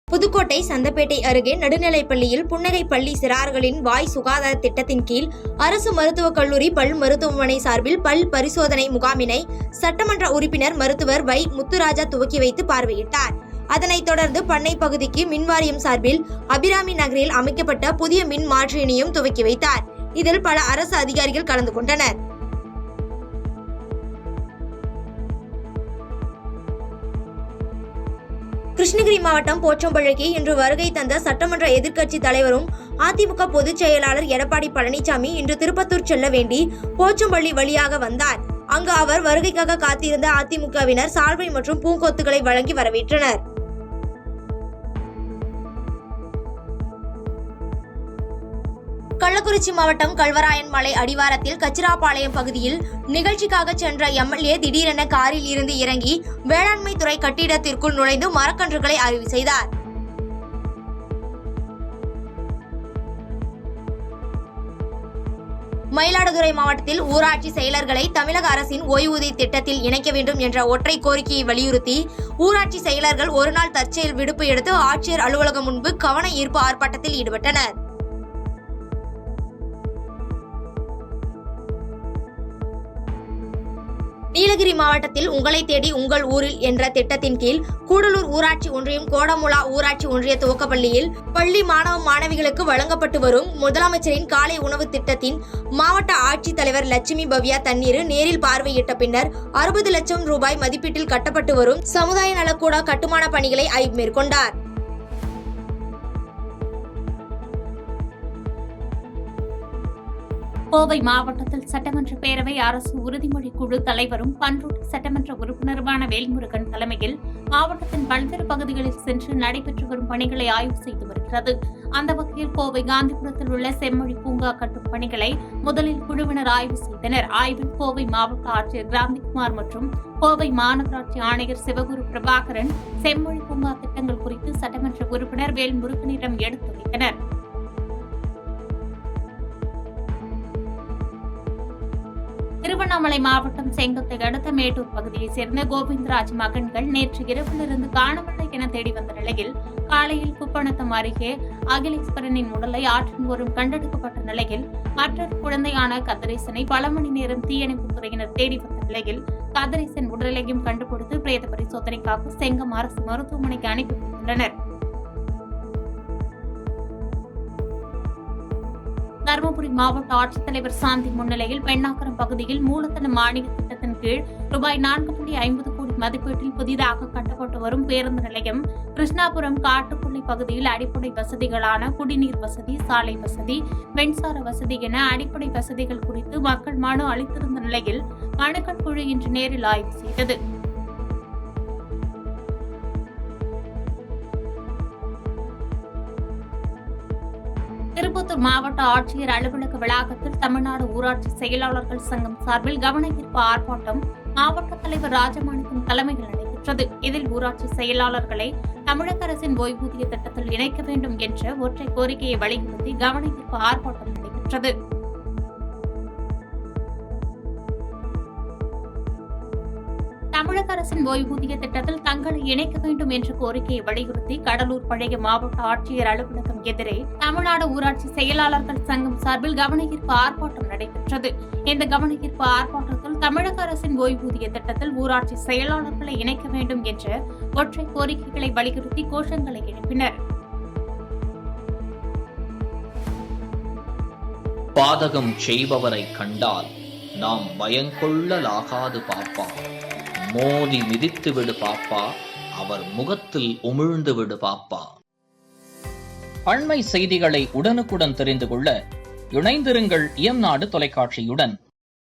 புதுக்கோட்டை சந்தப்பேட்டை அருகே நடுநிலைப்பள்ளியில் புன்னகை பள்ளி சிறார்களின் வாய் சுகாதார திட்டத்தின் கீழ் அரசு மருத்துவக் கல்லூரி பல் மருத்துவமனை சார்பில் பல் பரிசோதனை முகாமினை சட்டமன்ற உறுப்பினர் மருத்துவர் வை முத்துராஜா துவக்கி வைத்து பார்வையிட்டார். அதனைத் தொடர்ந்து பண்ணை பகுதிக்கு மின்வாரியம் சார்பில் அபிராமி நகரில் அமைக்கப்பட்ட புதிய மின் மாற்றியினையும் துவக்கி வைத்தார். இதில் பல அரசு அதிகாரிகள் கலந்து கொண்டனர். கிருஷ்ணகிரி மாவட்டம் போச்சம்பள்ளிக்கு இன்று வருகை தந்த சட்டமன்ற எதிர்க்கட்சி தலைவரும் அதிமுக பொதுச் செயலாளர் எடப்பாடி பழனிசாமி இன்று திருப்பத்தூர் செல்ல வேண்டி போச்சம்பள்ளி வழியாக வந்தார். அங்கு அவர் வருகைக்காக காத்திருந்த அதிமுகவினர் சால்வை மற்றும் பூங்கொத்துகளை வழங்கி வரவேற்றனர். கள்ளக்குறிச்சி மாவட்டம் கல்வராயன் மலை அடிவாரத்தில் கச்சிராபாளையம் பகுதியில் நிகழ்ச்சிக்காக சென்ற எம்எல்ஏ திடீரென காரில் இருந்து இறங்கி வேளாண்மை துறை கட்டிடத்திற்குள் நுழைந்து மரக்கன்றுகளை அறிவு செய்தார். மயிலாடுதுறை மாவட்டத்தில் ஊராட்சி செயலர்களை தமிழக அரசின் ஓய்வூதிய திட்டத்தில் இணைக்க வேண்டும் என்ற ஒற்றை கோரிக்கையை வலியுறுத்தி ஊராட்சி செயலர்கள் ஒருநாள் தற்செயல் விடுப்பு எடுத்து ஆட்சியர் அலுவலகம் முன்பு கவன ஈர்ப்பு ஆர்ப்பாட்டத்தில் ஈடுபட்டனர். நீலகிரி மாவட்டத்தில் உங்களை தேடி உங்கள் ஊரில் என்ற திட்டத்தின் கீழ் கூடலூர் ஊராட்சி ஒன்றியம் கோடமுலா ஊராட்சி ஒன்றிய துவக்கப்பள்ளியில் பள்ளி மாணவ மாணவிகளுக்கு வழங்கப்பட்டு வரும் முதலமைச்சரின் காலை உணவு திட்டத்தின் மாவட்ட ஆட்சித்தலைவர் லட்சுமி பவ்யா தண்ணீர் நேரில் பார்வையிட்ட பின்னர் 60 லட்சம் ரூபாய் மதிப்பீட்டில் கட்டப்பட்டு வரும் சமுதாய நலக்கூட கட்டுமான பணிகளை ஆய்வு மேற்கொண்டார். கோவை மாவட்டத்தில் சட்டமன்ற பேரவை அரசு உறுதிமொழி குழு தலைவரும் பன்ருட்டி சட்டமன்ற உறுப்பினருமான வேல்முருகன் தலைமையில் மாவட்டத்தின் பல்வேறு பகுதிகளில் சென்று நடைபெற்று வரும் பணிகளை ஆய்வு செய்து வருகிறது. அந்த வகையில் கோவை காந்திபுரத்தில் உள்ள செம்மொழி பூங்கா கட்டும் பணிகளை முதலில் குழுவினர் ஆய்வு செய்தனர். ஆய்வில் கோவை மாவட்ட ஆட்சியர் கிராந்திகுமார் மற்றும் கோவை மாநகராட்சி ஆணையர் சிவகுரு பிரபாகரன் செம்மொழி பூங்கா திட்டங்கள் குறித்து சட்டமன்ற உறுப்பினர் வேல்முருகனிடம் எடுத்துரைத்தனர். திருவண்ணாமலை மாவட்டம் செங்கத்தை அடுத்த மேட்டூர் பகுதியைச் சேர்ந்த கோவிந்தராஜ் மகன்கள் நேற்று இரவிலிருந்து காணவில்லை என தேடி வந்த நிலையில் காலையில் குப்பணத்தம் அருகே அகிலேஸ்வரனின் உடலை ஆற்றின் ஓரம் கண்டெடுக்கப்பட்ட நிலையில் மற்றொரு குழந்தையான கதிரேசனை பல மணி நேரம் தீயணைப்புத் துறையினர் தேடி வந்த நிலையில் கதிரேசன் உடலையும் கண்டுபிடித்து பிரேத பரிசோதனைக்காக செங்கம் அரசு மருத்துவமனைக்கு அனுப்பி வைத்துள்ளனர். தருமபுரி மாவட்ட ஆட்சித்தலைவர் சாந்தி முன்னிலையில் பெண்ணாகரம் பகுதியில் மூலதன மானிய திட்டத்தின் கீழ் ரூபாய் 4.50 கோடி மதிப்பீட்டில் புதிதாக கட்டப்பட்டு வரும் பேருந்து நிலையம், கிருஷ்ணாபுரம் காட்டுக்குள்ளை பகுதியில் அடிப்படை வசதிகளான குடிநீர் வசதி, சாலை வசதி, மின்சார வசதி என அடிப்படை வசதிகள் குறித்து மக்கள் மனு அளித்திருந்த நிலையில் மனுக்கள் குழு இன்று நேரில் ஆய்வு செய்தது. திருப்பத்தூர் மாவட்ட ஆட்சியர் அலுவலக வளாகத்தில் தமிழ்நாடு ஊராட்சி செயலாளர்கள் சங்கம் சார்பில் கவன ஈர்ப்பு ஆர்ப்பாட்டம் மாவட்ட தலைவர் ராஜமாணிக்கம் தலைமையில் நடைபெற்றது. இதில் ஊராட்சி செயலாளர்களை தமிழக அரசின் ஓய்வூதிய திட்டத்தில் இணைக்க வேண்டும் என்ற ஒற்றை கோரிக்கையை வலியுறுத்தி கவன ஈர்ப்பு ஆர்ப்பாட்டம் நடைபெற்றது. தமிழக அரசின் ஓய்வூதிய திட்டத்தில் தங்களை இணைக்க வேண்டும் என்ற கோரிக்கையை வலியுறுத்தி கடலூர் பழைய மாவட்ட ஆட்சியர் அலுவலகம் எதிரே தமிழ்நாடு ஊராட்சி செயலாளர்கள் சங்கம் சார்பில் கவன ஈர்ப்பு ஆர்ப்பாட்டம் நடைபெற்றது. இந்த கவன ஈர்ப்பு ஆர்ப்பாட்டத்தில் தமிழக அரசின் ஓய்வூதிய திட்டத்தில் ஊராட்சி செயலாளர்களை இணைக்க வேண்டும் என்ற ஒற்றை கோரிக்கைகளை வலியுறுத்தி கோஷங்களை எழுப்பினர். பாதகம் செய்பவரை கண்டால் நாம் பயங்கொள்ளலாகாது பாப்பா, மோதி மிதித்து விடு பாப்பா, அவர் முகத்தில் உமிழ்ந்து விடு பாப்பா. அண்மை செய்திகளை உடனுக்குடன் தெரிந்து கொள்ள இணைந்திருங்கள் இயம்நாடு தொலைக்காட்சியுடன்.